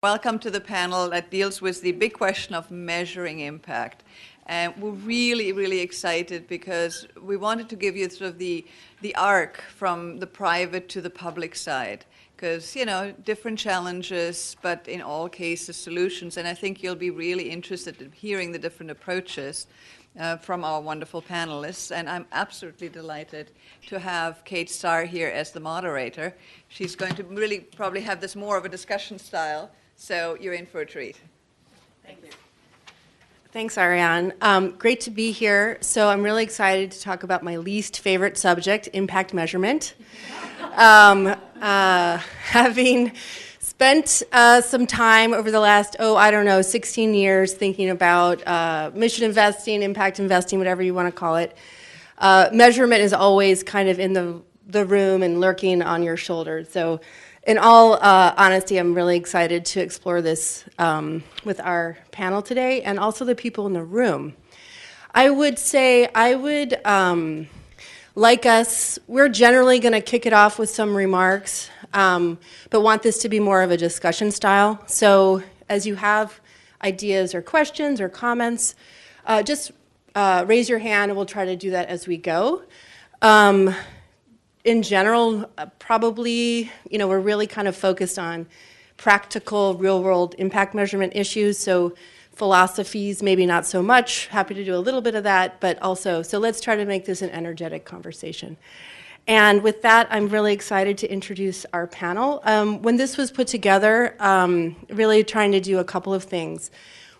Welcome to the panel that deals with the big question of measuring impact. And we're really, really excited because we wanted to give you sort of the arc from the private to the public side. Because, different challenges, but in all cases, solutions. And I think you'll be really interested in hearing the different approaches from our wonderful panelists. And I'm absolutely delighted to have Kate Starr here as the moderator. She's going to really probably have this more of a discussion style. So you're in for a treat. Thank you. Thanks, Ariane. Great to be here. So I'm really excited to talk about my least favorite subject, impact measurement. Having spent some time over the last, 16 years thinking about mission investing, impact investing, whatever you want to call it, measurement is always kind of in the room and lurking on your shoulder. So in all honesty, I'm really excited to explore this with our panel today and also the people in the room. I would say like us, we're generally going to kick it off with some remarks, but want this to be more of a discussion style. So as you have ideas or questions or comments, just raise your hand and we'll try to do that as we go. In general, probably, we're really kind of focused on practical, real-world impact measurement issues, so philosophies, maybe not so much. Happy to do a little bit of that, but also, so let's try to make this an energetic conversation. And with that, I'm really excited to introduce our panel. When this was put together, really trying to do a couple of things.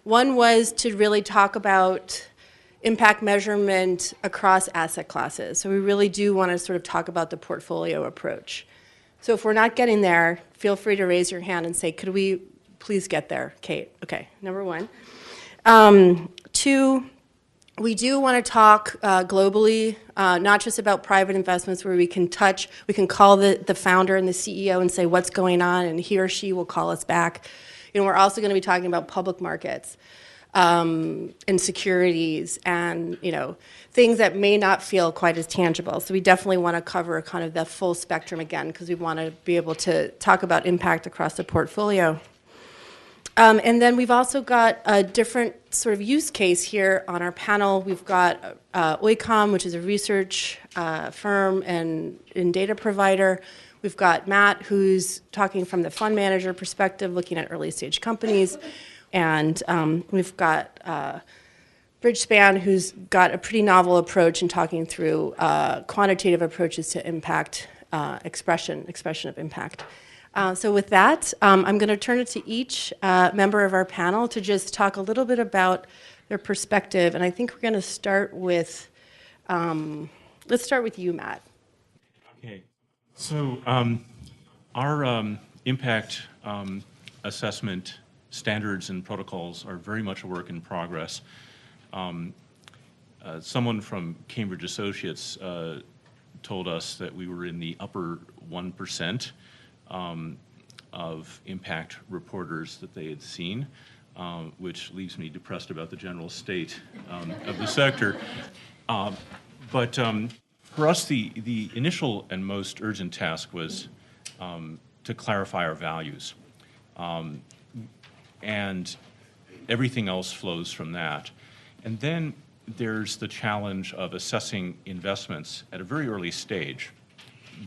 One was to really talk about impact measurement across asset classes. So we really do want to sort of talk about the portfolio approach. So if we're not getting there, feel free to raise your hand and say, could we please get there, Kate? Okay, number one. Two, we do want to talk globally, not just about private investments where we can call the founder and the CEO and say what's going on, and he or she will call us back. We're also going to be talking about public markets. And securities and, things that may not feel quite as tangible. So we definitely want to cover kind of the full spectrum again because we want to be able to talk about impact across the portfolio. And then we've also got a different sort of use case here on our panel. We've got oekom, which is a research firm and data provider. We've got Matt, who's talking from the fund manager perspective, looking at early stage companies. And we've got Bridgespan, who's got a pretty novel approach in talking through quantitative approaches to impact expression of impact. So with that, I'm going to turn it to each member of our panel to just talk a little bit about their perspective. And I think we're going to start with, let's start with you, Matt. Okay. So our impact assessment standards and protocols are very much a work in progress. Someone from Cambridge Associates told us that we were in the upper 1% of impact reporters that they had seen, which leaves me depressed about the general state of the sector. But for us, the initial and most urgent task was to clarify our values. And everything else flows from that. And then there's the challenge of assessing investments at a very early stage,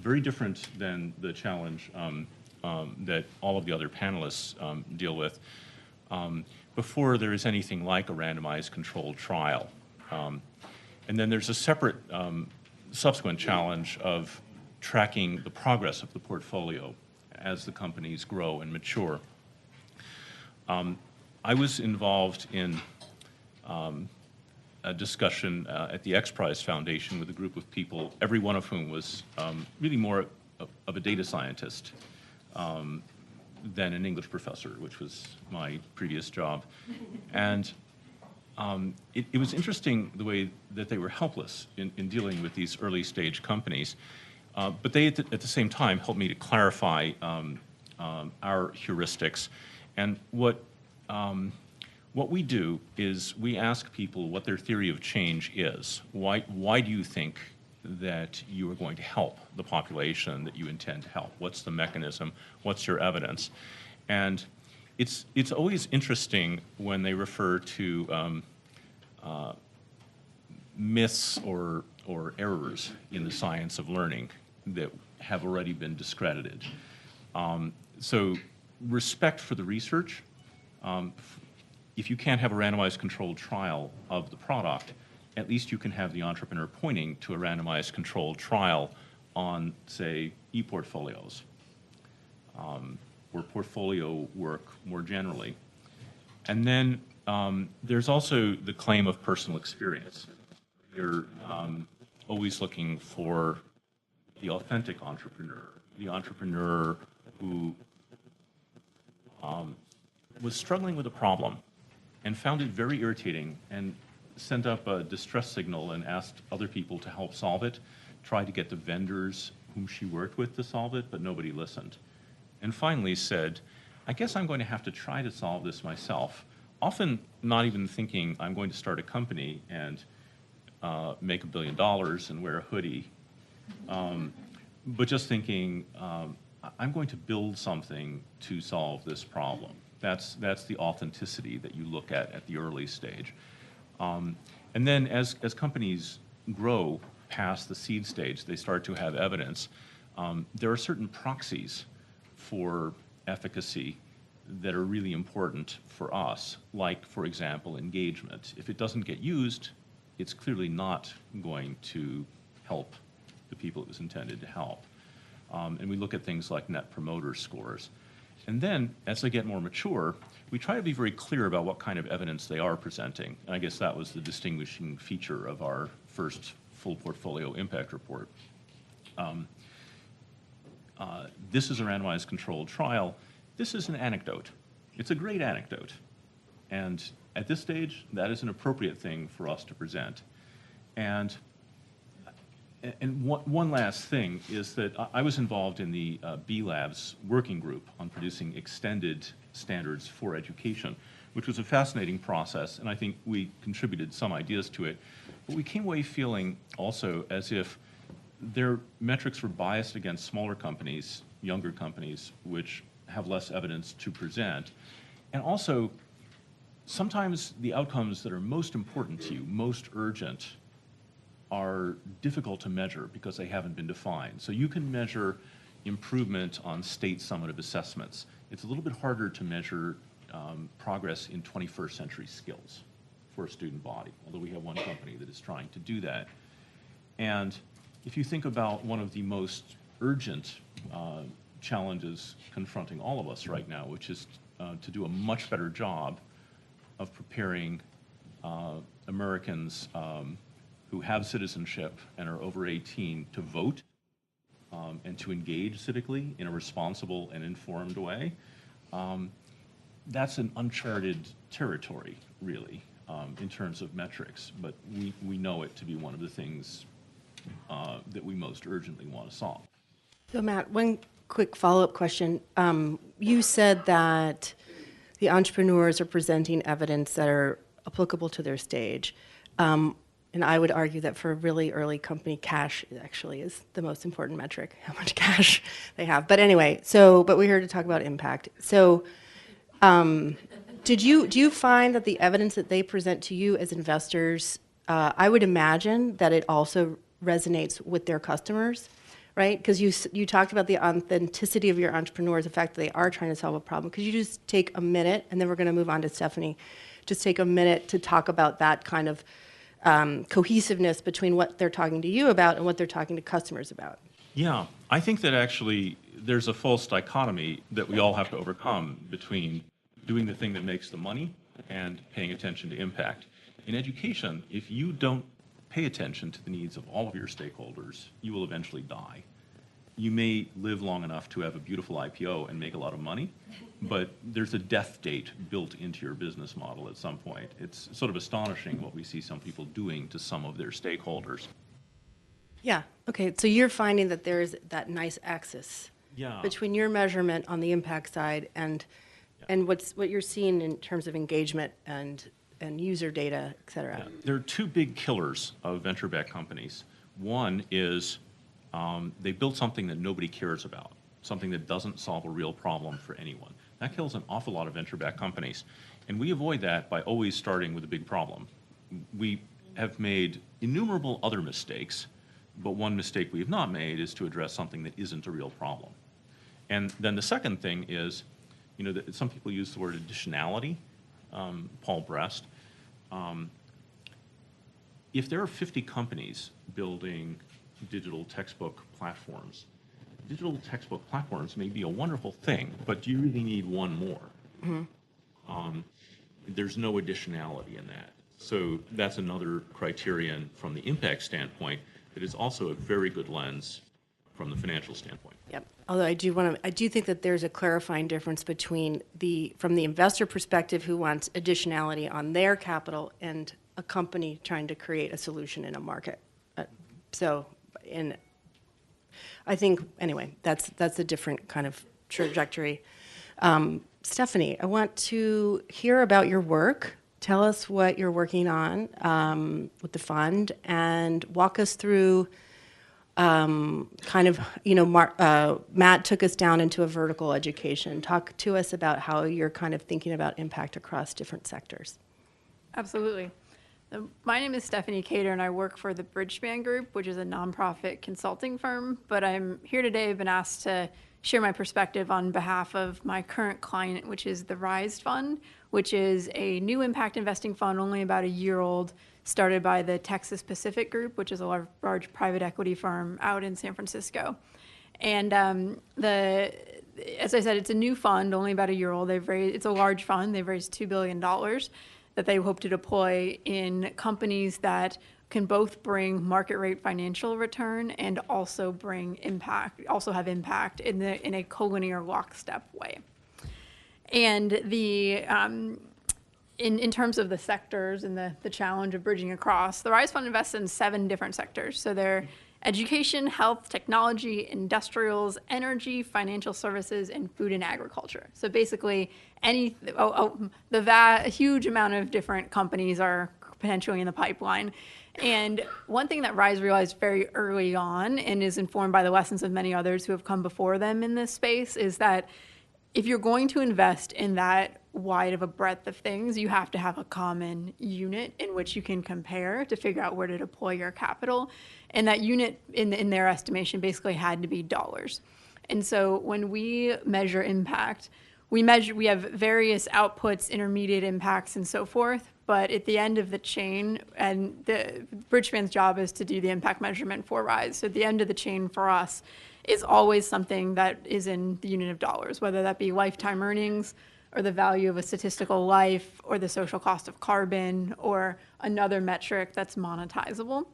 very different than the challenge that all of the other panelists deal with, before there is anything like a randomized controlled trial. And then there's a separate subsequent challenge of tracking the progress of the portfolio as the companies grow and mature. I was involved in a discussion at the X Prize Foundation with a group of people, every one of whom was really more of a data scientist than an English professor, which was my previous job. And it was interesting the way that they were helpless in dealing with these early stage companies. But they, at the same time, helped me to clarify our heuristics. And what we do is we ask people what their theory of change is. Why do you think that you are going to help the population that you intend to help? What's the mechanism? What's your evidence? And It's always interesting when they refer to myths or errors in the science of learning that have already been discredited. So respect for the research. If you can't have a randomized controlled trial of the product, at least you can have the entrepreneur pointing to a randomized controlled trial on, say, e-portfolios or portfolio work more generally. And then there's also the claim of personal experience. You're always looking for the authentic entrepreneur, the entrepreneur who was struggling with a problem and found it very irritating and sent up a distress signal and asked other people to help solve it, tried to get the vendors whom she worked with to solve it, but nobody listened. And finally said, I guess I'm going to have to try to solve this myself. Often not even thinking I'm going to start a company and make $1 billion and wear a hoodie, but just thinking, I'm going to build something to solve this problem. That's the authenticity that you look at the early stage. And then as companies grow past the seed stage, they start to have evidence. There are certain proxies for efficacy that are really important for us, like, for example, engagement. If it doesn't get used, it's clearly not going to help the people it was intended to help. And we look at things like net promoter scores. And then, as they get more mature, we try to be very clear about what kind of evidence they are presenting. And I guess that was the distinguishing feature of our first full portfolio impact report. This is a randomized controlled trial. This is an anecdote. It's a great anecdote. And at this stage, that is an appropriate thing for us to present. And one last thing is that I was involved in the B Labs working group on producing extended standards for education, which was a fascinating process, and I think we contributed some ideas to it. But we came away feeling also as if their metrics were biased against smaller companies, younger companies, which have less evidence to present. And also, sometimes the outcomes that are most important to you, most urgent, are difficult to measure because they haven't been defined. So you can measure improvement on state summative assessments. It's a little bit harder to measure progress in 21st century skills for a student body, although we have one company that is trying to do that. And if you think about one of the most urgent challenges confronting all of us right now, which is to do a much better job of preparing Americans who have citizenship and are over 18 to vote and to engage civically in a responsible and informed way, that's an uncharted territory, really, in terms of metrics. But we know it to be one of the things that we most urgently want to solve. So Matt, one quick follow-up question. You said that the entrepreneurs are presenting evidence that are applicable to their stage. And I would argue that for a really early company, cash actually is the most important metric, how much cash they have. But anyway, but we're here to talk about impact. So do you find that the evidence that they present to you as investors, I would imagine that it also resonates with their customers, right? Because you talked about the authenticity of your entrepreneurs, the fact that they are trying to solve a problem. Could you just take a minute, and then we're going to move on to Stephanie, just take a minute to talk about that kind of cohesiveness between what they're talking to you about and what they're talking to customers about? Yeah, I think that actually there's a false dichotomy that we all have to overcome between doing the thing that makes the money and paying attention to impact. In education, if you don't pay attention to the needs of all of your stakeholders, you will eventually die. You may live long enough to have a beautiful IPO and make a lot of money, but there's a death date built into your business model at some point. It's sort of astonishing what we see some people doing to some of their stakeholders. Yeah, okay, so you're finding that there's that nice axis between your measurement on the impact side and what you're seeing in terms of engagement and user data, et cetera. Yeah. There are two big killers of venture-backed companies. One is they built something that nobody cares about, something that doesn't solve a real problem for anyone. That kills an awful lot of venture-backed companies. And we avoid that by always starting with a big problem. We have made innumerable other mistakes, but one mistake we have not made is to address something that isn't a real problem. And then the second thing is, some people use the word additionality, Paul Brest. If there are 50 companies building digital textbook platforms may be a wonderful thing, but do you really need one more? Mm-hmm. There's no additionality in that. So that's another criterion from the impact standpoint that is also a very good lens from the financial standpoint. Yep. Although I do think that there's a clarifying difference between from the investor perspective who wants additionality on their capital and a company trying to create a solution in a market. I think, anyway, that's a different kind of trajectory. Stephanie, I want to hear about your work. Tell us what you're working on with the fund, and walk us through Matt took us down into a vertical education. Talk to us about how you're kind of thinking about impact across different sectors. Absolutely. My name is Stephanie Cater, and I work for the Bridgespan Group, which is a nonprofit consulting firm. But I'm here today. I've been asked to share my perspective on behalf of my current client, which is the Rise Fund, which is a new impact investing fund, only about a year old, started by the Texas Pacific Group, which is a large private equity firm out in San Francisco. And as I said, it's a new fund, only about a year old. It's a large fund. They've raised $2 billion that they hope to deploy in companies that can both bring market rate financial return and also bring impact, also have impact in a collinear lockstep way. And in terms of the sectors and the challenge of bridging across, the Rise Fund invests in 7 different sectors. So they're education, health, technology, industrials, energy, financial services, and food and agriculture. So basically, a huge amount of different companies are potentially in the pipeline. And one thing that Rise realized very early on, and is informed by the lessons of many others who have come before them in this space, is that if you're going to invest in that wide of a breadth of things, you have to have a common unit in which you can compare to figure out where to deploy your capital. And that unit, in their estimation, basically had to be dollars. And so when we measure impact, we have various outputs, intermediate impacts, and so forth. But at the end of the chain, and the Bridgespan's job is to do the impact measurement for Rise. So at the end of the chain for us is always something that is in the unit of dollars, whether that be lifetime earnings, or the value of a statistical life, or the social cost of carbon, or another metric that's monetizable.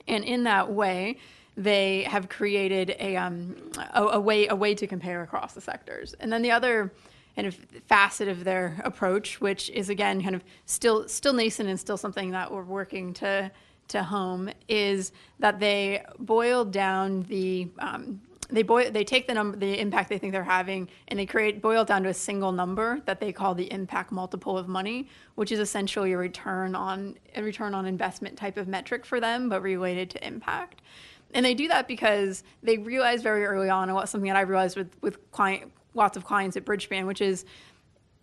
And in that way, they have created a way to compare across the sectors. And then the other kind of facet of their approach, which is again kind of still nascent and still something that we're working to home, is that they boil down they take the impact they think they're having, and they boil it down to a single number that they call the impact multiple of money, which is essentially a return on investment type of metric for them, but related to impact. And they do that because they realized very early on, and something that I realized with lots of clients at Bridgespan, which is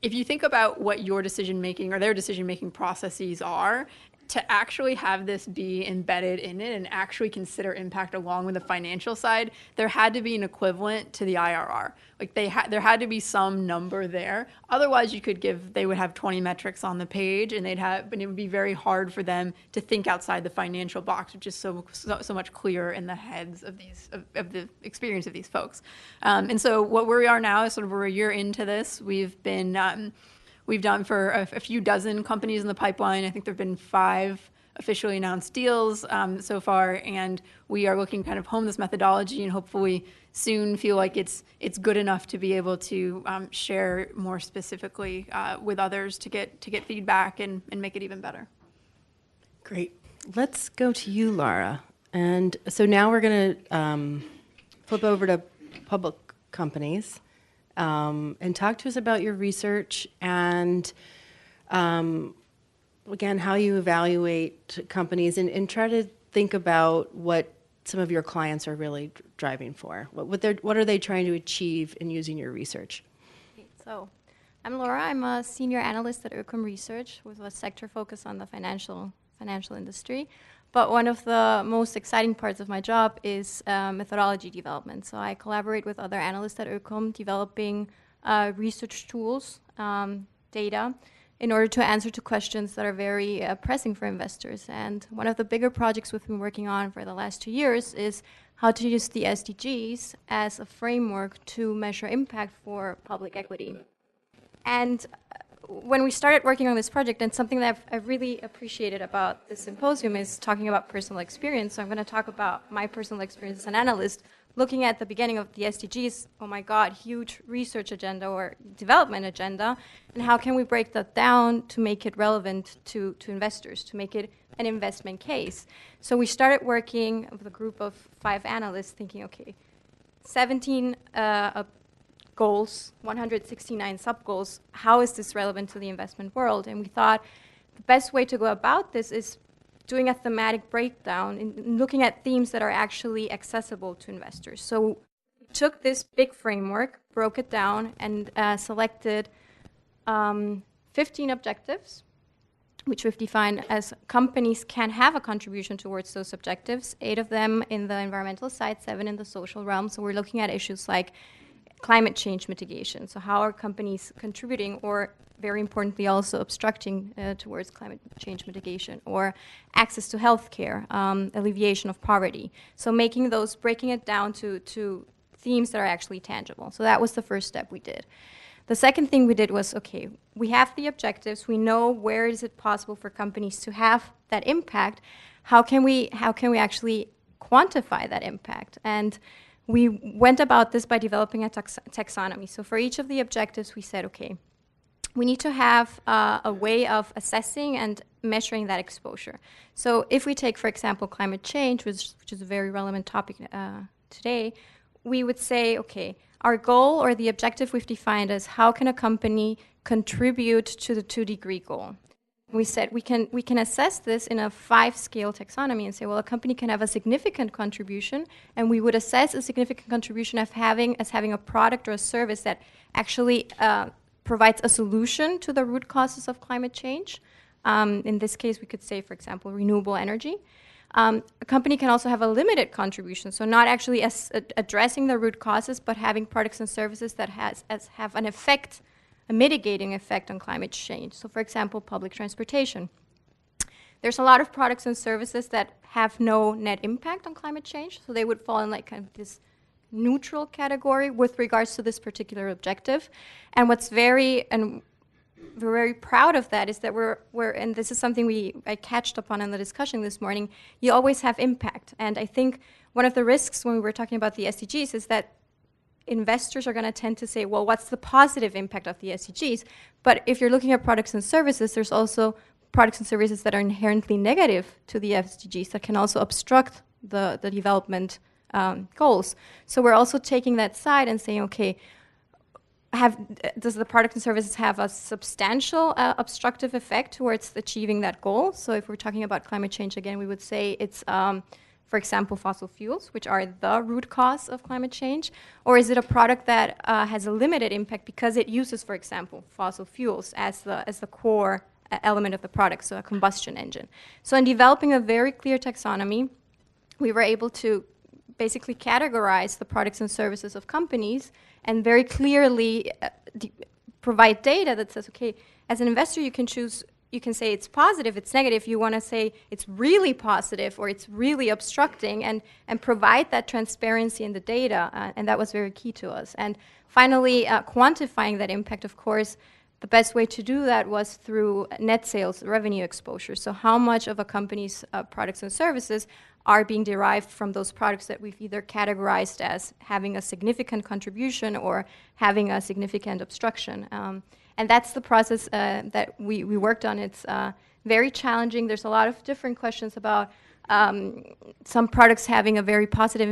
if you think about what your decision-making or their decision-making processes are, to actually have this be embedded in it and actually consider impact along with the financial side, there had to be an equivalent to the IRR. Like there had to be some number there. Otherwise, they would have 20 metrics on the page, and it would be very hard for them to think outside the financial box, which is so much clearer in the heads of the experience of these folks. And so what we are now is we're a year into this. We've done for a few dozen companies in the pipeline. I think there have been 5 officially announced deals so far, and we are looking kind of hone this methodology and hopefully soon feel like it's good enough to be able to share more specifically with others to get feedback and make it even better. Great. Let's go to you, Lara. And so now we're going to flip over to public companies. And talk to us about your research and, again, how you evaluate companies and try to think about what some of your clients are really driving for. What are they trying to achieve in using your research? So, I'm Laura. I'm a senior analyst at oekom Research with a sector focus on the financial industry. But one of the most exciting parts of my job is methodology development. So I collaborate with other analysts at oekom developing research tools, data, in order to answer to questions that are very pressing for investors. And one of the bigger projects we've been working on for the last 2 years is how to use the SDGs as a framework to measure impact for public equity. And when we started working on this project, and something that I've really appreciated about this symposium is talking about personal experience. So I'm going to talk about my personal experience as an analyst, looking at the beginning of the SDGs, oh my God, huge research agenda or development agenda, and how can we break that down to make it relevant to investors, to make it an investment case. So we started working with a group of 5 analysts thinking, okay, 17 goals, 169 sub-goals, how is this relevant to the investment world? And we thought the best way to go about this is doing a thematic breakdown and looking at themes that are actually accessible to investors. So we took this big framework, broke it down, and selected 15 objectives, which we've defined as companies can have a contribution towards those objectives, 8 of them in the environmental side, 7 in the social realm. So we're looking at issues like climate change mitigation. So how are companies contributing or, very importantly, also obstructing towards climate change mitigation, or access to healthcare, alleviation of poverty. So breaking it down to themes that are actually tangible. So that was the first step we did. The second thing we did was, okay, we have the objectives. We know where is it possible for companies to have that impact. How can we actually quantify that impact? And we went about this by developing a taxonomy. So for each of the objectives, we said, okay, we need to have a way of assessing and measuring that exposure. So if we take, for example, climate change, which is a very relevant topic today, we would say, okay, our goal or the objective we've defined is how can a company contribute to the 2-degree goal? We said we can assess this in a 5-scale taxonomy and say, well, a company can have a significant contribution, and we would assess a significant contribution as having a product or a service that actually provides a solution to the root causes of climate change. In this case, we could say, for example, renewable energy. A company can also have a limited contribution, so not actually addressing the root causes, but having products and services that have an effect, a mitigating effect on climate change. So for example, public transportation. There's a lot of products and services that have no net impact on climate change, so they would fall in like kind of this neutral category with regards to this particular objective. And we're very proud of that is that we're and this is something I catched upon in the discussion this morning, you always have impact. And I think one of the risks when we were talking about the SDGs is that investors are going to tend to say, well, what's the positive impact of the SDGs? But if you're looking at products and services, there's also products and services that are inherently negative to the SDGs that can also obstruct the development goals. So we're also taking that side and saying, okay, does the product and services have a substantial obstructive effect towards achieving that goal? So if we're talking about climate change, again, we would say it's for example, fossil fuels, which are the root cause of climate change? Or is it a product that has a limited impact because it uses, for example, fossil fuels as the core element of the product, so a combustion engine? So in developing a very clear taxonomy, we were able to basically categorize the products and services of companies and very clearly provide data that says, okay, as an investor, you can choose. You can say it's positive, it's negative. You want to say it's really positive or it's really obstructing, and provide that transparency in the data. And that was very key to us. And finally, quantifying that impact, of course, the best way to do that was through net sales revenue exposure. So how much of a company's products and services are being derived from those products that we've either categorized as having a significant contribution or having a significant obstruction. And that's the process that we worked on. It's very challenging. There's a lot of different questions about some products having a very positive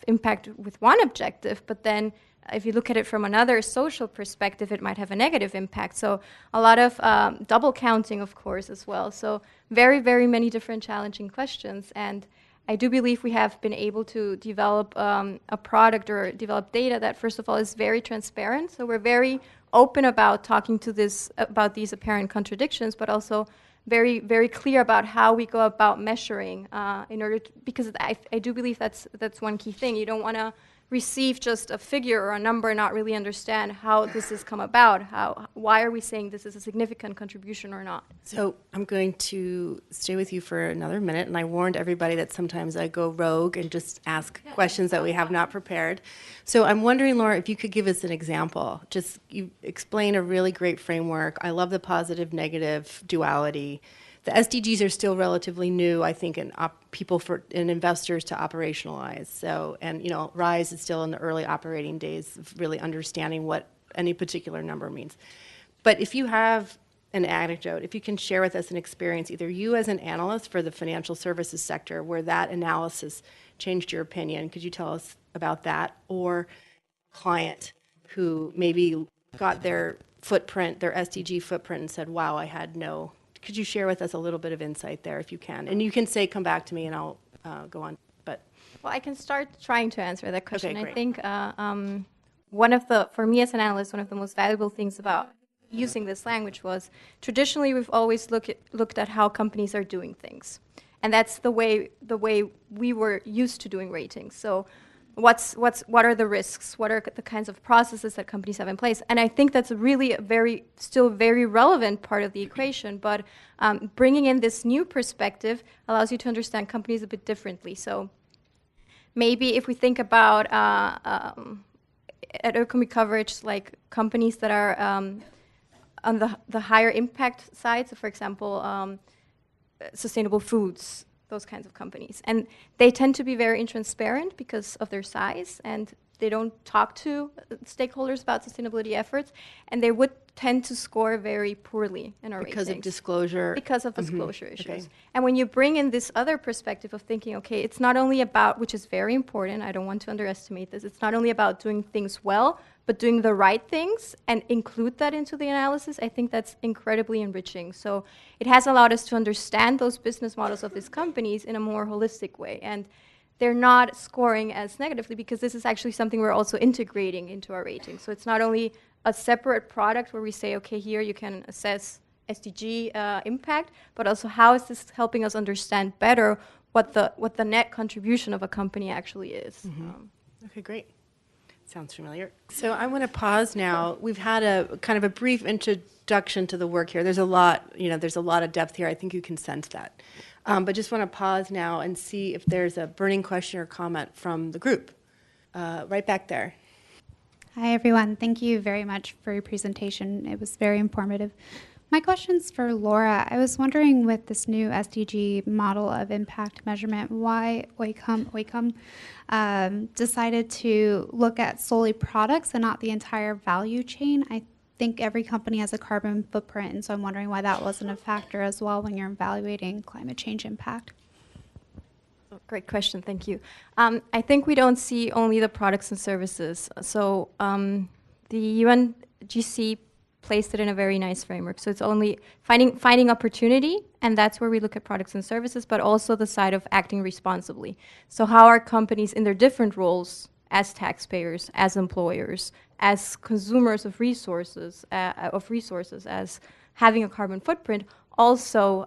impact with one objective, but then if you look at it from another social perspective, it might have a negative impact. So a lot of double counting, of course, as well. So very, very many different challenging questions. And I do believe we have been able to develop a product or develop data that, first of all, is very transparent. So we're very open about talking to this about these apparent contradictions, but also very, very clear about how we go about measuring in order to, because I do believe that's one key thing. You don't want to receive just a figure or a number and not really understand how this has come about. Why are we saying this is a significant contribution or not? So I'm going to stay with you for another minute, and I warned everybody that sometimes I go rogue and just ask questions that we have not prepared. So I'm wondering, Laura, if you could give us an example. Just you explain a really great framework. I love the positive-negative duality. The SDGs are still relatively new, I think, in in investors to operationalize. So, and RISE is still in the early operating days of really understanding what any particular number means. But if you have an anecdote, if you can share with us an experience, either you as an analyst for the financial services sector, where that analysis changed your opinion, could you tell us about that? Or a client who maybe got their footprint, their SDG footprint, and said, wow, I had no. Could you share with us a little bit of insight there if you can? And you can say, come back to me and I'll go on. But well, I can start trying to answer that question. Okay, I think for me as an analyst, one of the most valuable things about using this language was traditionally we've always looked at how companies are doing things. And that's the way we were used to doing ratings. So what are the risks? What are the kinds of processes that companies have in place? And I think that's really still very relevant part of the equation, but bringing in this new perspective allows you to understand companies a bit differently. So maybe if we think about at oekom coverage, like companies that are on the higher impact side, so for example, sustainable foods, those kinds of companies. And they tend to be very intransparent because of their size, and they don't talk to stakeholders about sustainability efforts, and they would tend to score very poorly in our because ratings. of disclosure. Because of disclosure issues. Okay. And when you bring in this other perspective of thinking, okay, it's not only about, which is very important, I don't want to underestimate this, it's not only about doing things well, but doing the right things and include that into the analysis, I think that's incredibly enriching. So it has allowed us to understand those business models of these companies in a more holistic way. And they're not scoring as negatively because this is actually something we're also integrating into our rating. So it's not only a separate product where we say, okay, here you can assess SDG impact, but also how is this helping us understand better what the net contribution of a company actually is. Okay, great. Sounds familiar. So I want to pause now. We've had a kind of a brief introduction to the work here. There's a lot, there's a lot of depth here. I think you can sense that. But just want to pause now and see if there's a burning question or comment from the group. Right back there. Hi, everyone. Thank you very much for your presentation. It was very informative. My question's for Laura. I was wondering, with this new SDG model of impact measurement, why oekom decided to look at solely products and not the entire value chain. I think every company has a carbon footprint, and so I'm wondering why that wasn't a factor as well when you're evaluating climate change impact. Great question, thank you. I think we don't see only the products and services. So the UNGC placed it in a very nice framework. So it's only finding opportunity, and that's where we look at products and services, but also the side of acting responsibly. So how are companies in their different roles as taxpayers, as employers, as consumers of resources, as having a carbon footprint, also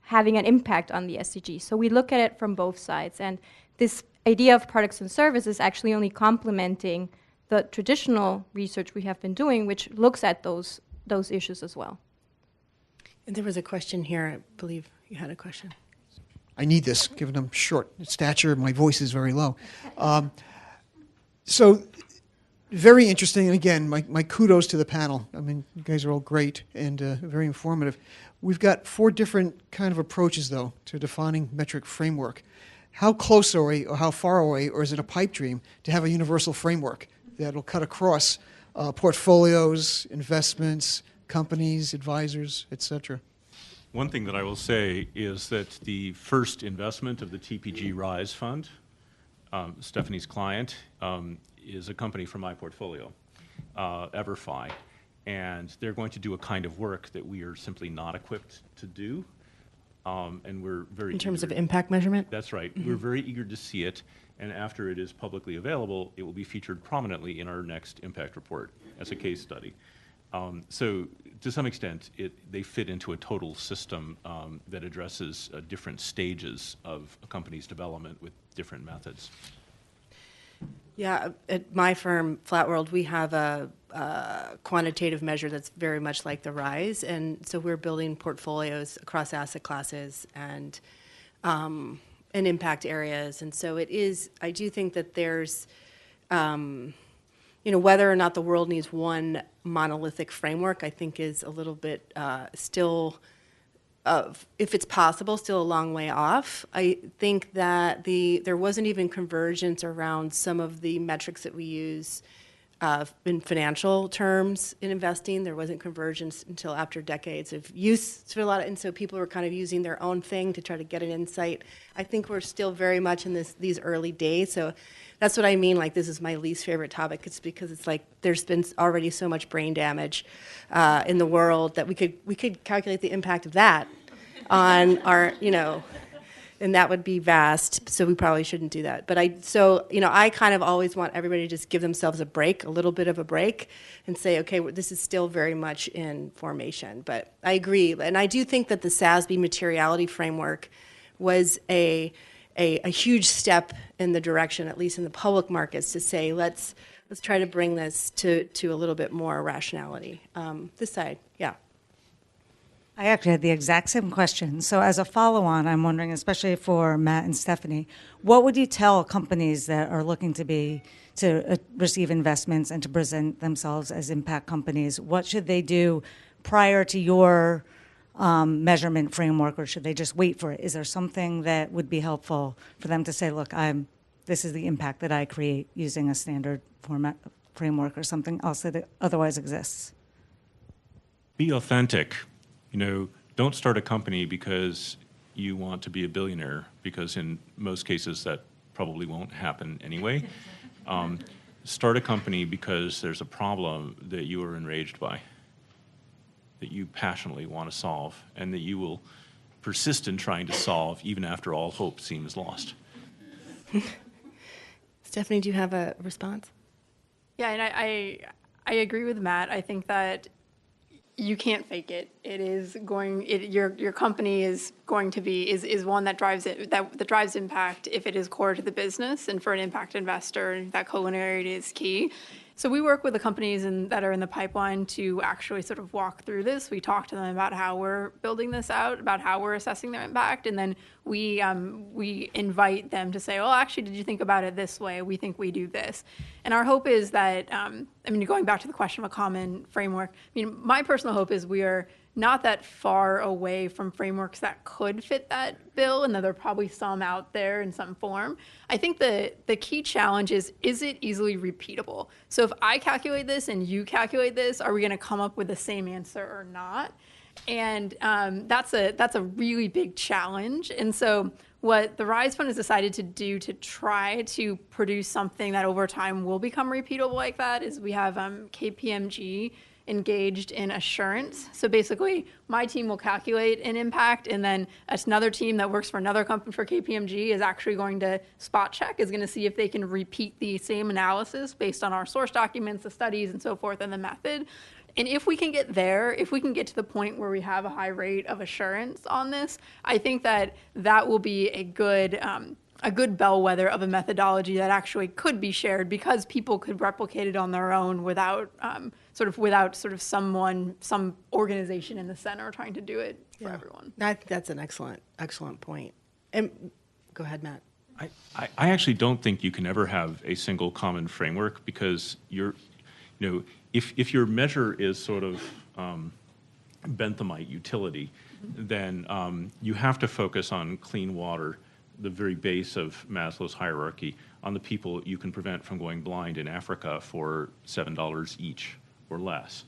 having an impact on the SDGs. So we look at it from both sides, and this idea of products and services actually only complementing the traditional research we have been doing, which looks at those issues as well. And there was a question here. I believe you had a question. I need this, given I'm short in stature. My voice is very low. So very interesting. And again, my kudos to the panel. I mean, you guys are all great and very informative. We've got 4 different kind of approaches, though, to defining metric framework. How close are we, or how far away, or is it a pipe dream to have a universal framework that will cut across portfolios, investments, companies, advisors, et cetera? One thing that I will say is that the first investment of the TPG Rise Fund, Stephanie's client, is a company from my portfolio, Everfi, and they're going to do a kind of work that we are simply not equipped to do. And we're very In terms of eager- impact measurement? That's right. We're very eager to see it, and after it is publicly available, it will be featured prominently in our next impact report as a case study. So to some extent, they fit into a total system that addresses different stages of a company's development with different methods. Yeah, at my firm, Flat World, we have a quantitative measure that's very much like the RISE, and so we're building portfolios across asset classes and impact areas, and so it is. I do think that there's, whether or not the world needs one monolithic framework, I think is a little bit still. If it's possible, still a long way off. I think that there wasn't even convergence around some of the metrics that we use in financial terms in investing. There wasn't convergence until after decades of use for a lot of, and so people were kind of using their own thing to try to get an insight. I think we're still very much in these early days. So that's what I mean. Like, this is my least favorite topic. It's because it's like there's been already so much brain damage in the world that we could calculate the impact of that on our, and that would be vast. So we probably shouldn't do that. But I kind of always want everybody to just give themselves a break, a little bit of a break, and say, okay, this is still very much in formation. But I agree, and I do think that the SASB materiality framework was a huge step in the direction, at least in the public markets, to say let's try to bring this to a little bit more rationality. This side, yeah. I actually had the exact same question. So as a follow-on, I'm wondering, especially for Matt and Stephanie, what would you tell companies that are looking to receive investments and to present themselves as impact companies? What should they do prior to your measurement framework, or should they just wait for it? Is there something that would be helpful for them to say, look, this is the impact that I create using a standard format framework or something else that otherwise exists? Be authentic. Don't start a company because you want to be a billionaire, because in most cases that probably won't happen anyway. Start a company because there's a problem that you are enraged by, that you passionately want to solve, and that you will persist in trying to solve even after all hope seems lost. Stephanie, do you have a response? Yeah, and I agree with Matt. I think that you can't fake it. Your company is going to be is one that drives it, that drives impact if it is core to the business, and for an impact investor, that co-linearity is key. So we work with the companies that are in the pipeline to actually sort of walk through this. We talk to them about how we're building this out, about how we're assessing their impact, and then we invite them to say, well, actually, did you think about it this way? We think we do this. And our hope is that, going back to the question of a common framework, my personal hope is we are not that far away from frameworks that could fit that bill, and that there are probably some out there in some form. I think the key challenge is it easily repeatable? So if I calculate this and you calculate this, are we going to come up with the same answer or not? And that's a really big challenge. And so what the RISE Fund has decided to do to try to produce something that over time will become repeatable like that is we have KPMG engaged in assurance. So basically, my team will calculate an impact, and then another team that works for another company for KPMG is actually going to spot check, is going to see if they can repeat the same analysis based on our source documents, the studies, and so forth, and the method. And if we can get there, if we can get to the point where we have a high rate of assurance on this, I think that will be a good bellwether of a methodology that actually could be shared, because people could replicate it on their own without some organization in the center trying to do it for everyone. I think that's an excellent point. And go ahead, Matt. I actually don't think you can ever have a single common framework, because if your measure is sort of Benthamite utility, then you have to focus on clean water, the very base of Maslow's hierarchy, on the people you can prevent from going blind in Africa for $7 each or less.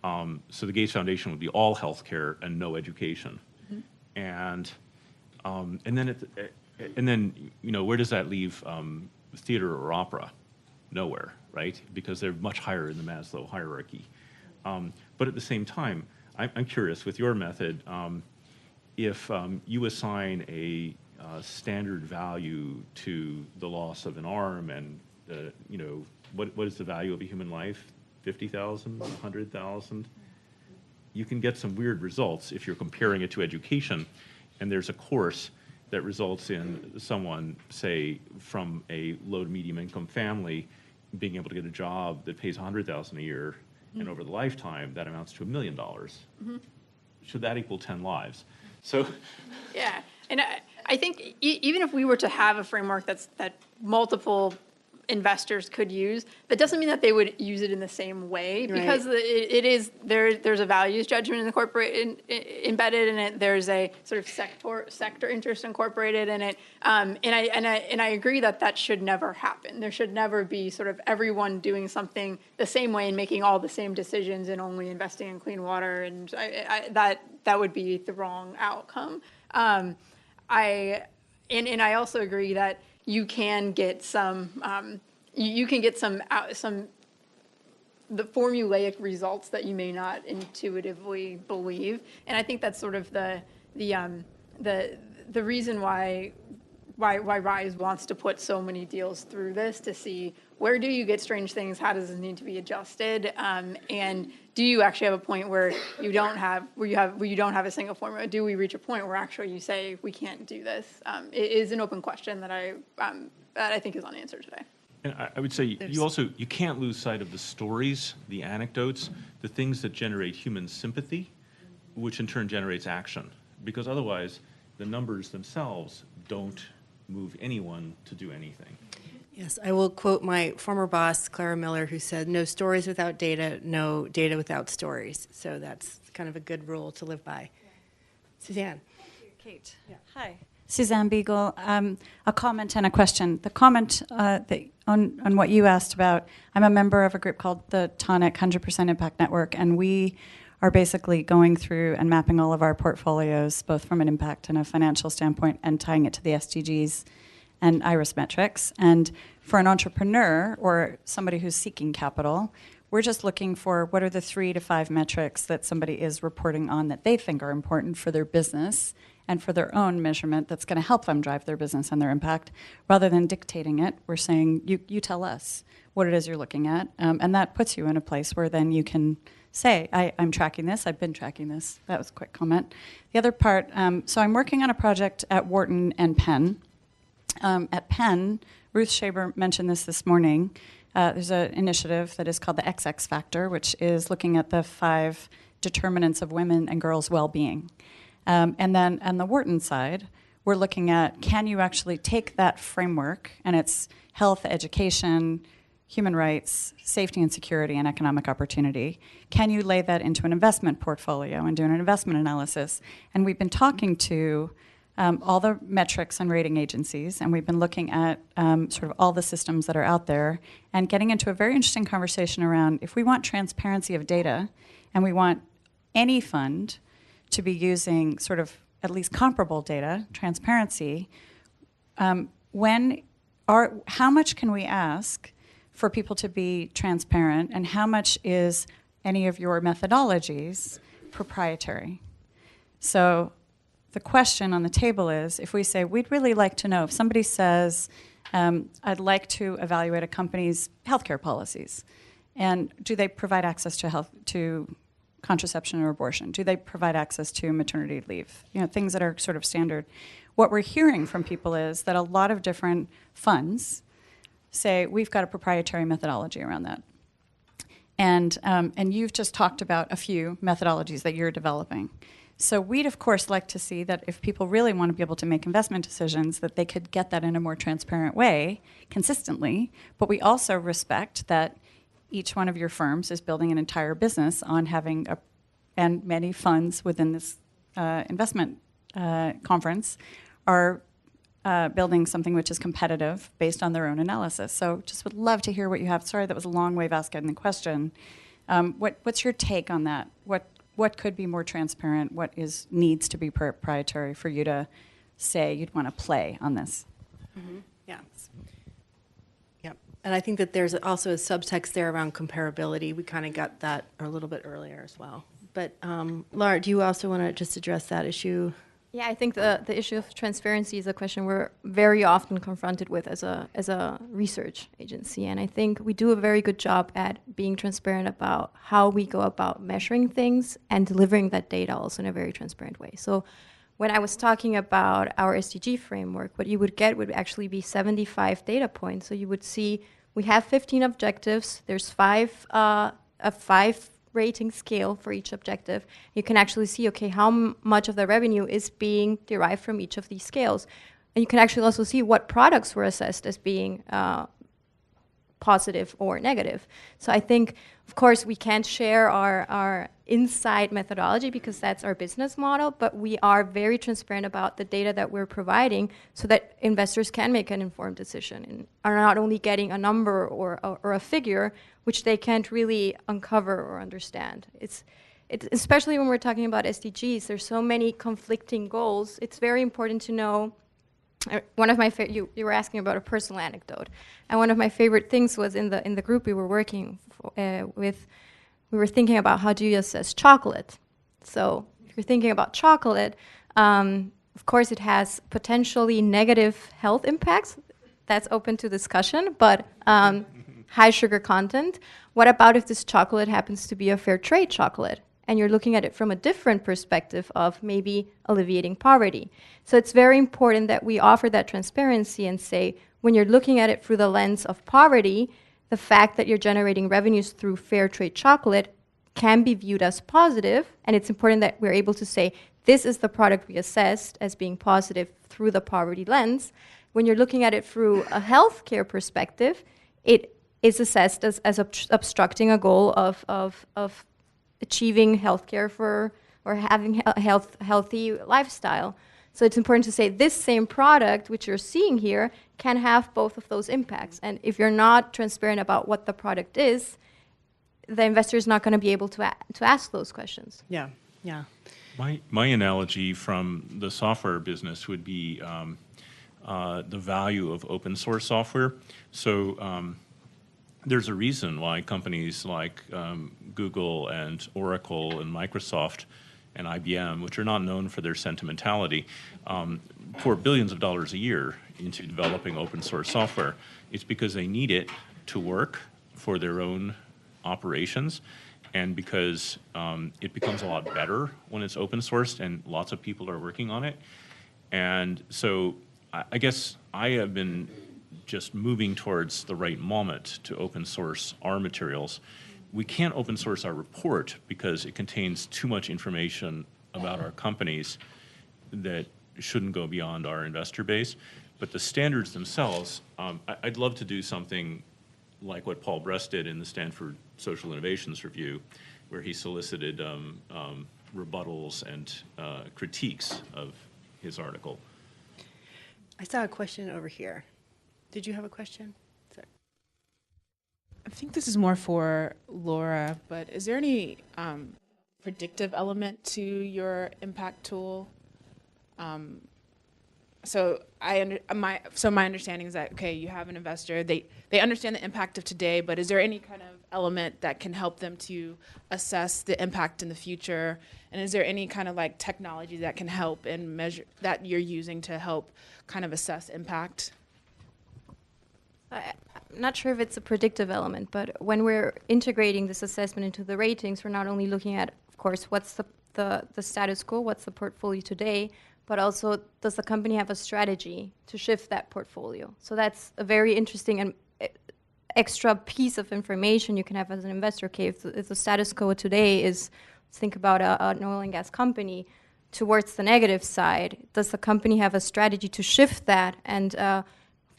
So the Gates Foundation would be all healthcare and no education. Mm-hmm. And then where does that leave theater or opera? Nowhere, right? Because they're much higher in the Maslow hierarchy. But at the same time, I'm curious, with your method, if you assign a standard value to the loss of an arm, and you know, what is the value of a human life? 50,000, 100,000. You can get some weird results if you're comparing it to education, and there's a course that results in someone, say, from a low to medium income family being able to get a job that pays 100,000 a year, and over the lifetime that amounts to $1 million. Should that equal 10 lives? So, yeah, and I think even if we were to have a framework that multiple investors could use, that doesn't mean that they would use it in the same way, because there's a values judgment in the corporate embedded in it. There's a sort of sector interest incorporated in it, and I agree that should never happen. There should never be sort of everyone doing something the same way and making all the same decisions and only investing in clean water, and that would be the wrong outcome. I also agree that you can get some the formulaic results that you may not intuitively believe, and I think that's sort of the reason why RISE wants to put so many deals through this, to see where do you get strange things, how does this need to be adjusted, and do you actually have a point where you don't have a single formula? Do we reach a point where actually you say we can't do this? It is an open question that I think is unanswered today. and I would say you can't lose sight of the stories, the anecdotes, the things that generate human sympathy, which in turn generates action, because otherwise the numbers themselves don't move anyone to do anything. Yes, I will quote my former boss, Clara Miller, who said, "No stories without data, no data without stories." So that's kind of a good rule to live by. Suzanne. Kate. Yeah. Hi. Suzanne Beagle. A comment and a question. The comment on what you asked about, I'm a member of a group called the Tonic 100% Impact Network, and we are basically going through and mapping all of our portfolios, both from an impact and a financial standpoint, and tying it to the SDGs and IRIS metrics. And for an entrepreneur or somebody who's seeking capital, we're just looking for what are the 3 to 5 metrics that somebody is reporting on that they think are important for their business and for their own measurement that's going to help them drive their business and their impact. Rather than dictating it, we're saying, you tell us what it is you're looking at. And that puts you in a place where then you can say, I'm tracking this, I've been tracking this. That was a quick comment. The other part, so I'm working on a project at Wharton and Penn. At Penn, Ruth Shaber mentioned this morning. There's an initiative that is called the XX Factor, which is looking at the 5 determinants of women and girls' well-being. And then on the Wharton side, we're looking at, can you actually take that framework, and it's health, education, human rights, safety and security, and economic opportunity, can you lay that into an investment portfolio and do an investment analysis? And we've been talking to all the metrics and rating agencies, and we've been looking at sort of all the systems that are out there and getting into a very interesting conversation around, if we want transparency of data and we want any fund to be using sort of at least comparable data, transparency, how much can we ask for people to be transparent, and how much is any of your methodologies proprietary? So the question on the table is, if we say, we'd really like to know, if somebody says, I'd like to evaluate a company's healthcare policies, and do they provide access to contraception or abortion? Do they provide access to maternity leave? You know, things that are sort of standard. What we're hearing from people is that a lot of different funds say, we've got a proprietary methodology around that. And you've just talked about a few methodologies that you're developing. So we'd, of course, like to see that if people really want to be able to make investment decisions, that they could get that in a more transparent way, consistently. But we also respect that each one of your firms is building an entire business on having and many funds within this investment conference are building something which is competitive based on their own analysis. So just would love to hear what you have. Sorry, that was a long way of asking the question. What's your take on that? What could be more transparent? What needs to be proprietary for you to say you'd want to play on this? Mm-hmm. Yeah. Yep. And I think that there's also a subtext there around comparability. We kind of got that a little bit earlier as well. But Laura, do you also want to just address that issue? Yeah, I think the issue of transparency is a question we're very often confronted with as a research agency. And I think we do a very good job at being transparent about how we go about measuring things and delivering that data also in a very transparent way. So when I was talking about our SDG framework, what you would get would actually be 75 data points. So you would see we have 15 objectives. There's a five rating scale for each objective. You can actually see, okay, how much of the revenue is being derived from each of these scales. And you can actually also see what products were assessed as being positive or negative. So I think, of course, we can't share our inside methodology because that's our business model, but we are very transparent about the data that we're providing so that investors can make an informed decision and are not only getting a number or a figure which they can't really uncover or understand. It's especially when we're talking about SDGs, there's so many conflicting goals. It's very important to know. One of my you were asking about a personal anecdote, and one of my favorite things was in the group we were working with. We were thinking about how do you assess chocolate. So if you're thinking about chocolate, of course it has potentially negative health impacts. That's open to discussion, but high sugar content. What about if this chocolate happens to be a fair trade chocolate? And you're looking at it from a different perspective of maybe alleviating poverty. So it's very important that we offer that transparency and say, when you're looking at it through the lens of poverty, the fact that you're generating revenues through fair trade chocolate can be viewed as positive, and it's important that we're able to say, this is the product we assessed as being positive through the poverty lens. When you're looking at it through a healthcare perspective, it is assessed as obstructing a goal of achieving healthcare or having a healthy lifestyle. So it's important to say this same product, which you're seeing here, can have both of those impacts. And if you're not transparent about what the product is, the investor is not going to be able to ask those questions. Yeah, yeah. My analogy from the software business would be the value of open source software. So there's a reason why companies like Google and Oracle and Microsoft and IBM, which are not known for their sentimentality, pour billions of dollars a year into developing open source software. It's because they need it to work for their own operations, and because it becomes a lot better when it's open sourced and lots of people are working on it. And so I guess I have been just moving towards the right moment to open source our materials. We can't open source our report because it contains too much information about our companies that shouldn't go beyond our investor base. But the standards themselves, I'd love to do something like what Paul Brest did in the Stanford Social Innovations Review, where he solicited rebuttals and critiques of his article. I saw a question over here. Did you have a question? Sorry. I think this is more for Laura, but is there any predictive element to your impact tool? So my understanding is that, okay, you have an investor, they understand the impact of today, but is there any kind of element that can help them to assess the impact in the future? And is there any kind of like technology that can help and measure that you're using to help kind of assess impact? I'm not sure if it's a predictive element, but when we're integrating this assessment into the ratings, we're not only looking at, of course, what's the status quo, what's the portfolio today, but also does the company have a strategy to shift that portfolio? So that's a very interesting and extra piece of information you can have as an investor. Okay, if the status quo today is, let's think about an oil and gas company, towards the negative side, does the company have a strategy to shift that? And of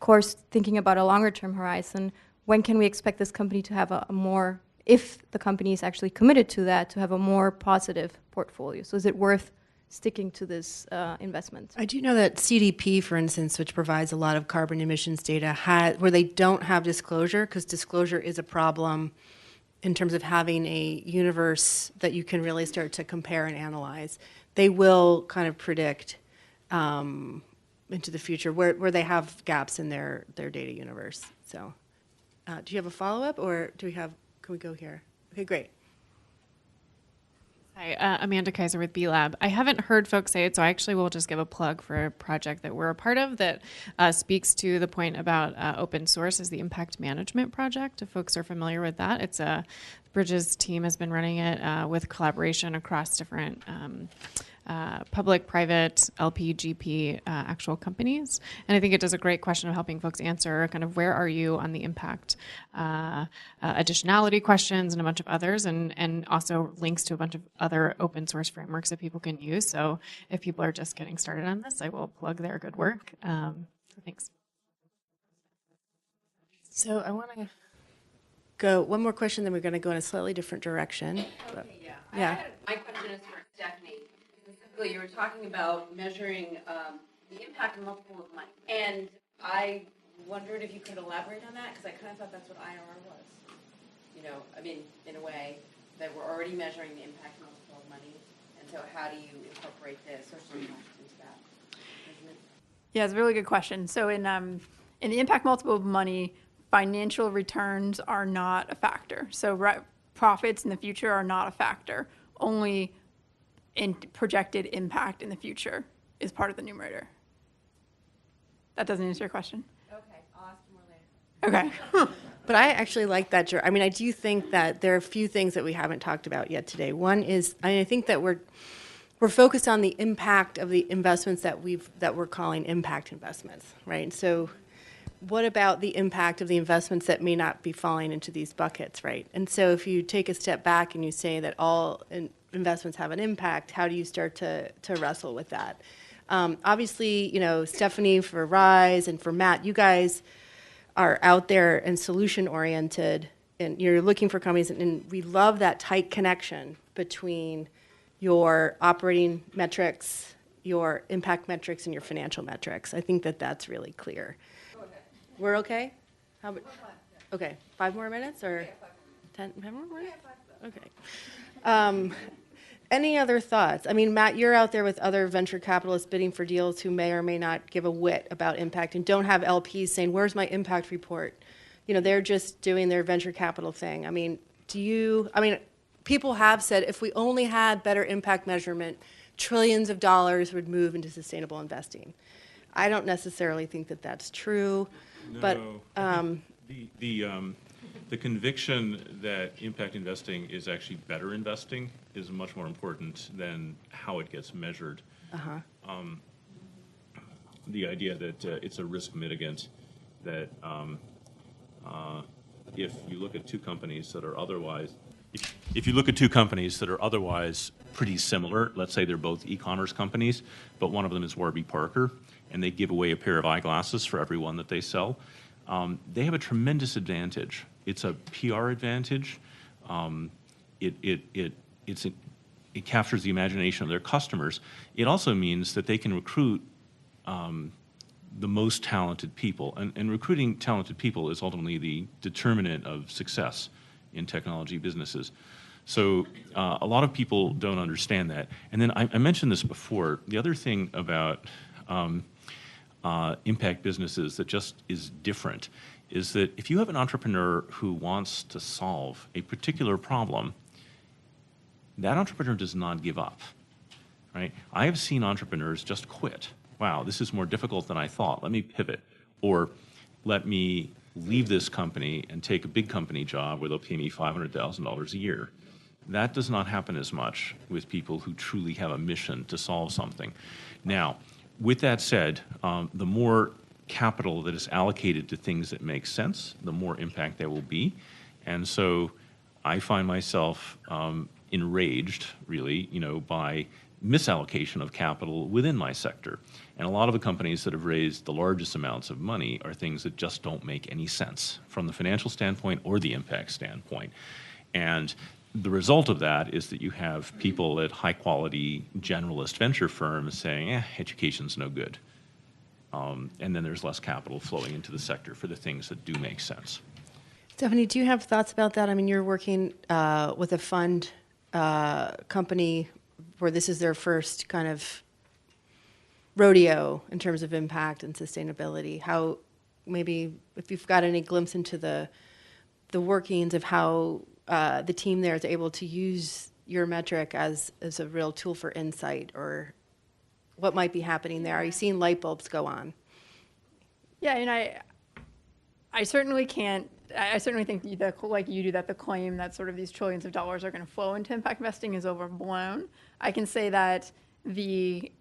course, thinking about a longer term horizon, when can we expect this company to have a more, if the company is actually committed to that, to have a more positive portfolio? So is it worth sticking to this investment? I do know that CDP, for instance, which provides a lot of carbon emissions data, where they don't have disclosure, because disclosure is a problem in terms of having a universe that you can really start to compare and analyze. They will kind of predict into the future where they have gaps in their data universe. So do you have a follow-up, or can we go here? Okay, great. Hi, Hi, Amanda Kaiser with B-Lab. I haven't heard folks say it, so I actually will just give a plug for a project that we're a part of that speaks to the point about open source as the impact management project, if folks are familiar with that. It's Bridges team has been running it with collaboration across different public, private, LP, GP, actual companies. And I think it does a great question of helping folks answer kind of where are you on the impact additionality questions and a bunch of others, and also links to a bunch of other open source frameworks that people can use. So if people are just getting started on this, I will plug their good work. Thanks. So I want to go one more question, then we're going to go in a slightly different direction. Okay, yeah. My question is for Stephanie. Specifically, you were talking about measuring the impact of multiple of money. And I wondered if you could elaborate on that, because I kind of thought that's what IRR was. You know, I mean, in a way, that we're already measuring the impact of multiple of money. And so how do you incorporate the social impact into that measurement? Yeah, it's a really good question. So in the impact multiple of money, financial returns are not a factor. So profits in the future are not a factor. Only in projected impact in the future is part of the numerator. That doesn't answer your question. Okay, I'll ask you more later. Okay. But I actually like that. I mean, I do think that there are a few things that we haven't talked about yet today. One is, I think that we're focused on the impact of the investments that we're calling impact investments, right? So what about the impact of the investments that may not be falling into these buckets, right? And so if you take a step back and you say that all investments have an impact, how do you start to wrestle with that? Obviously, you know, Stephanie for Rise and for Matt, you guys are out there and solution oriented, and you're looking for companies, and we love that tight connection between your operating metrics, your impact metrics, and your financial metrics. I think that that's really clear. We're okay? How about, okay, 5 more minutes or 10 more minutes? Okay. Any other thoughts? I mean, Matt, you're out there with other venture capitalists bidding for deals who may or may not give a whit about impact and don't have LPs saying, where's my impact report? You know, they're just doing their venture capital thing. I mean, people have said if we only had better impact measurement, trillions of dollars would move into sustainable investing. I don't necessarily think that that's true, but the conviction that impact investing is actually better investing is much more important than how it gets measured. The idea that it's a risk mitigant, that if you look at two companies that are otherwise, if you look at two companies that are otherwise pretty similar, let's say they're both e-commerce companies, but one of them is Warby Parker, and they give away a pair of eyeglasses for every one that they sell, they have a tremendous advantage. It's a PR advantage. It captures the imagination of their customers. It also means that they can recruit the most talented people. And recruiting talented people is ultimately the determinant of success in technology businesses. So a lot of people don't understand that. And then I mentioned this before. The other thing about impact businesses that just is different is that if you have an entrepreneur who wants to solve a particular problem, that entrepreneur does not give up, right? I have seen entrepreneurs just quit. Wow, this is more difficult than I thought. Let me pivot. Or let me leave this company and take a big company job where they'll pay me $500,000 a year. That does not happen as much with people who truly have a mission to solve something. Now, with that said, the more capital that is allocated to things that make sense, the more impact there will be. And so I find myself enraged, really, by misallocation of capital within my sector. And a lot of the companies that have raised the largest amounts of money are things that just don't make any sense from the financial standpoint or the impact standpoint. And the result of that is that you have people at high-quality generalist venture firms saying, education's no good. And then there's less capital flowing into the sector for the things that do make sense. Stephanie, do you have thoughts about that? I mean, you're working with a fund company where this is their first kind of rodeo in terms of impact and sustainability. How, maybe if you've got any glimpse into the workings of how the team there is able to use your metric as a real tool for insight, or what might be happening there? Are you seeing light bulbs go on? Yeah, and I certainly can't. I certainly think that, like you do, that the claim that sort of these trillions of dollars are going to flow into impact investing is overblown. I can say that the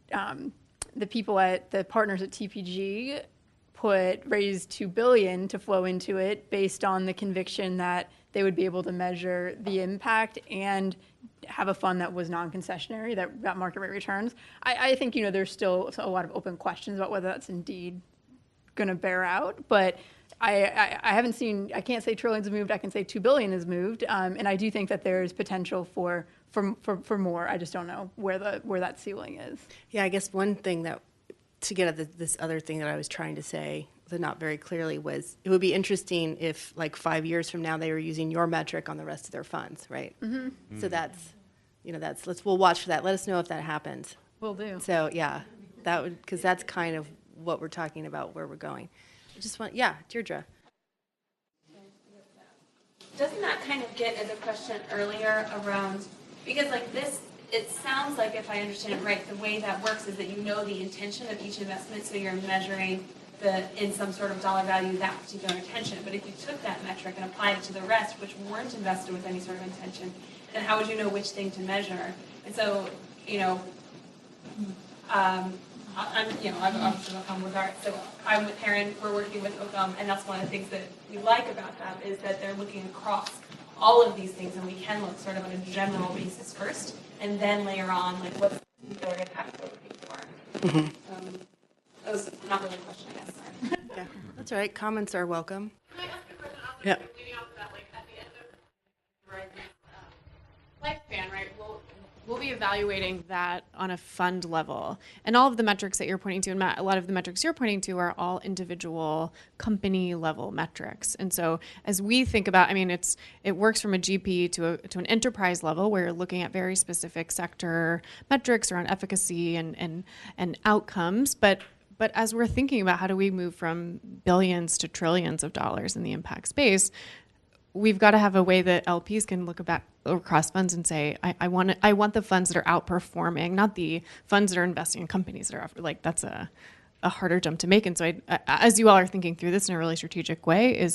people the partners at TPG raised $2 billion to flow into it based on the conviction that they would be able to measure the impact and have a fund that was non-concessionary, that got market rate returns. I think, there's still a lot of open questions about whether that's indeed going to bear out, but I haven't seen, I can't say trillions have moved, I can say 2 billion has moved, and I do think that there's potential for more. I just don't know where that ceiling is. Yeah, I guess one thing that, to get at this other thing that I was trying to say, but not very clearly, was it would be interesting if, like, 5 years from now, they were using your metric on the rest of their funds, right? Mm-hmm. So we'll watch for that. Let us know if that happens. Will do. So yeah, because that's kind of what we're talking about, where we're going. Deirdre. Doesn't that kind of get at the question earlier around, because like this, it sounds like, if I understand it right, the way that works is that you know the intention of each investment, so you're measuring in some sort of dollar value that particular intention. But if you took that metric and applied it to the rest, which weren't invested with any sort of intention, then how would you know which thing to measure? And so, I'm obviously oekom with art, so I'm with Heron, we're working with oekom, and that's one of the things that we like about them, is that they're looking across all of these things, and we can look sort of on a general basis first, and then layer on, like, what's the particular impact we're looking for. Mm-hmm. That was not really a question, I guess. Sorry. Yeah, that's all right. Comments are welcome. Can I ask a question? Yeah. Leading off of that, like, at the end of lifespan, right? We'll be evaluating that on a fund level. And all of the metrics that you're pointing to, and Matt, a lot of the metrics you're pointing to are all individual company level metrics. And so as we think about, it works from a GP to an enterprise level, where you're looking at very specific sector metrics around efficacy and outcomes. But as we're thinking about how do we move from billions to trillions of dollars in the impact space, we've got to have a way that LPs can look back across funds and say, I want the funds that are outperforming, not the funds that are investing in companies that are like, that's a harder jump to make. And so as you all are thinking through this in a really strategic way,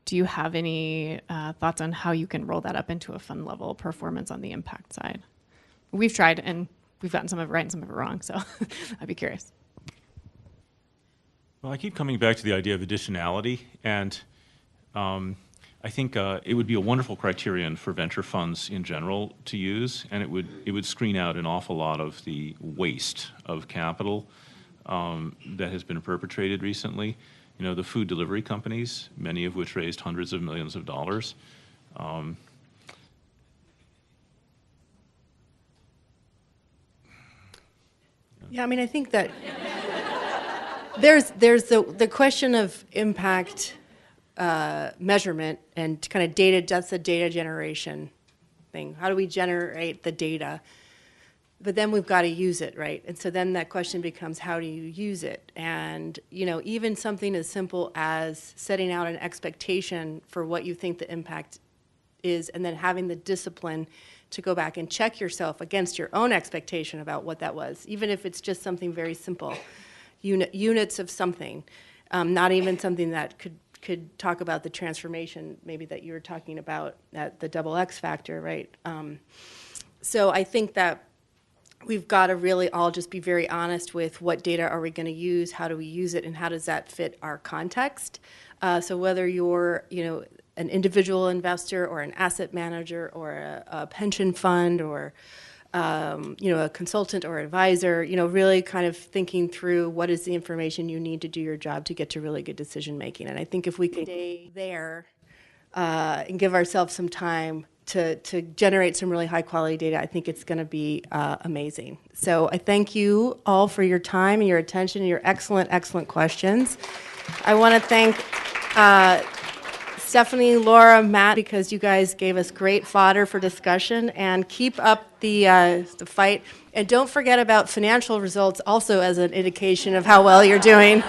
do you have any thoughts on how you can roll that up into a fund level performance on the impact side? We've tried, and we've gotten some of it right and some of it wrong, so I'd be curious. Well, I keep coming back to the idea of additionality, and I think it would be a wonderful criterion for venture funds in general to use, and it would screen out an awful lot of the waste of capital that has been perpetrated recently. The food delivery companies, many of which raised hundreds of millions of dollars. Yeah, I think that there's the question of impact measurement and kind of data. That's the data generation thing. How do we generate the data? But then we've got to use it, right? And so then that question becomes, how do you use it? And even something as simple as setting out an expectation for what you think the impact is, and then having the discipline to go back and check yourself against your own expectation about what that was, even if it's just something very simple, units of something, not even something that could talk about the transformation maybe that you were talking about at the double X factor, right? So I think that we've got to really all just be very honest with what data are we going to use, how do we use it, and how does that fit our context. So whether you're, an individual investor or an asset manager or a pension fund or a consultant or advisor, really kind of thinking through what is the information you need to do your job to get to really good decision making. And I think if we can stay there and give ourselves some time to generate some really high quality data, I think it's going to be amazing. So I thank you all for your time and your attention and your excellent questions. I want to thank Stephanie, Laura, Matt, because you guys gave us great fodder for discussion, and keep up the fight. And don't forget about financial results also as an indication of how well you're doing.